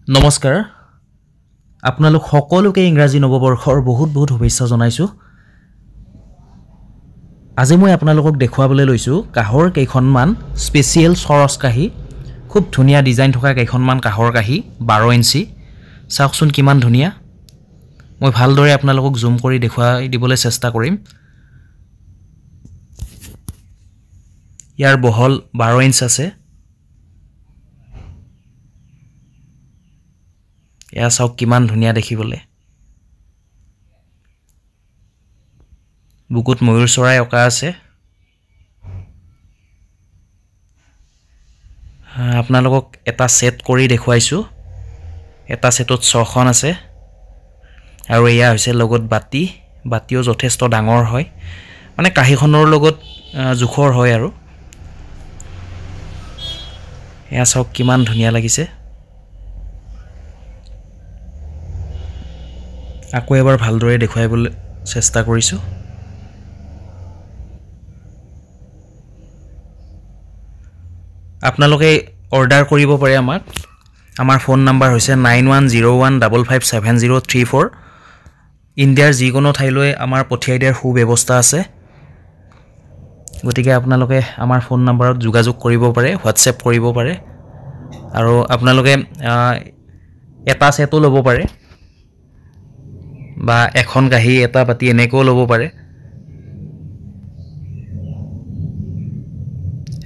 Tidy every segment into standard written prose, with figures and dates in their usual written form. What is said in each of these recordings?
নমস্কাৰ আপোনালোক সকলোকে ইংৰাজী নৱবৰ্ষৰ বহুত শুভেচ্ছা জনাইছো আজি মই আপোনালোকক দেখুৱাবলৈ লৈছো কাহৰ কেইখনমান স্পেশাল সৰস কাহি খুব ধুনিয়া ডিজাইন থকা কেইখনমান কাহৰ কাহি 12 ইঞ্চি চাওকচোন কিমান ধুনিয়া মই ভালদৰে আপোনালোকক জুম কৰি দেখুৱাই দিবলৈ চেষ্টা কৰিম ইয়াৰ বহল 12 ইঞ্চ আছে এয়া চাওক কিমান ধুনিয়া দেখিবলৈ বুকুত ময়ূৰ চৰাই অকা আছে আপোনালোকক এটা সেট কৰি দেখুৱাইছো এটা সেটত 6খন আছে আৰু এয়া হৈছে লগত বাতিও যথেষ্ট ডাঙৰ হয় মানে কাহিখনৰ লগত জুখৰ হয় আৰু এয়া চাওক কিমান ধুনিয়া লাগিছে আকৌ এবাৰ ভালদৰে দেখুৱাবলৈ চেষ্টা কৰিছো আপোনালোকে অৰ্ডাৰ কৰিব পাৰে আমাৰ ফোন নম্বৰ হৈছে 9101557034 ইণ্ডিয়াৰ যিকোনো ঠাইলৈ আমাৰ পঠিয়াই দিয়াৰ সুব্যৱস্থা আছে গতিকে আপোনালোকে আমাৰ ফোন নম্বৰত যোগাযোগ কৰিব পাৰে হোৱাটছএপ কৰিব পাৰে আৰু আপোনালোকে এটা সেটো ল'ব পাৰে বা এখন কাহি এটা বাতি এনেকৈ ল'ব পাৰে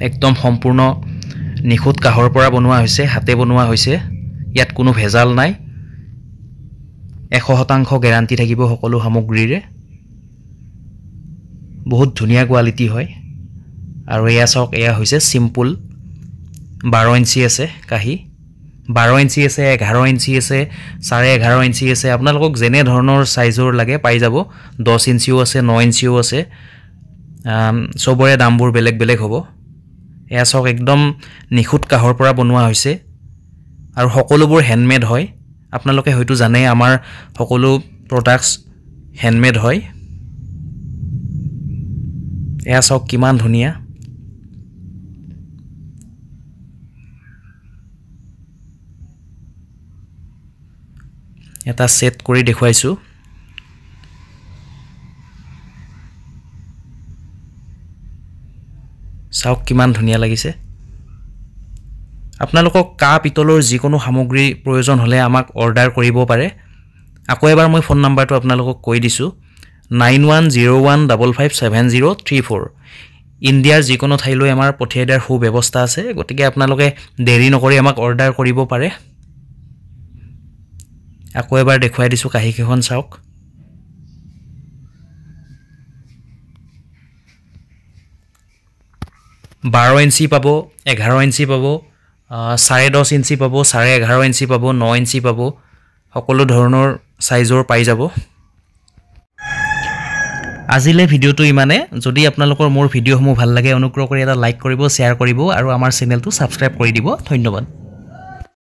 একদম সম্পূৰ্ণ নিখুত কাহৰ পৰা বনোৱা হৈছে হাতে বনোৱা হৈছে ইয়াত কোনো ভেজাল নাই 100% গ্যাৰান্টি থাকিব সকলো সামগ্ৰীৰে বহুত ধুনিয়া কোৱালিটি হয় আৰু এয়া চাওক এয়া হৈছে সিম্পল 12 ইঞ্চি আছে কাহি 12 ইঞ্চি আছে 11 ইঞ্চি আছে 11.5 ইঞ্চি আছে আপোনালোকক যেনে ধৰণৰ সাইজৰ লাগে পাই যাব 10 ইঞ্চিও আছে 9 ইঞ্চিও আছে সবৰে দামবোৰ বেলেগ বেলেগ হ'ব এয়া চাওক একদম নিখুত কাহৰ পৰা বনোৱা হৈছে আৰু সকলোবোৰ হ্যান্ডমেড হয় আপোনালোকে হয়তো জানে আমাৰ সকলো প্ৰডাক্টস হ্যান্ডমেড হয় এয়া চাওক কিমান ধুনিয়া এটা সেট কৰি দেখুৱাইছো চাওক কিমান ধুনিয়া লাগিছে আপোনালোকক কা পিতলৰ যিকোনো সামগ্ৰী প্ৰয়োজন হলে আমাক অৰ্ডাৰ কৰিব পাৰে আকৌ এবাৰ মই ফোন নম্বৰটো আপোনালোকক কৈ দিছো 9101557034 ইণ্ডিয়াৰ যিকোনো ঠাইলৈ আমাৰ পঠিয়াই দিয়াৰ সুব্যৱস্থা আছে গতিকে আপোনালোকে দেৰি নকৰি আমাক অৰ্ডাৰ কৰিব পাৰে আকৌ এবাৰ দেখুৱাই দিছো কাহিকেখন চাওক 12 ইঞ্চি পাব 11 ইঞ্চি পাব 10.5 ইঞ্চি পাব 11.5 ইঞ্চি পাব 9 ইঞ্চি পাব সকলো ধৰণৰ সাইজৰ পাই যাব আজিলে ভিডিওটো ইমানে যদি আপোনালোকৰ মোৰ ভিডিওসমূহ ভাল লাগে অনুগ্ৰহ কৰি এটা লাইক কৰিব শেয়াৰ কৰিব আৰু আমাৰ চেনেলটো সাবস্ক্ৰাইব কৰি দিব ধন্যবাদ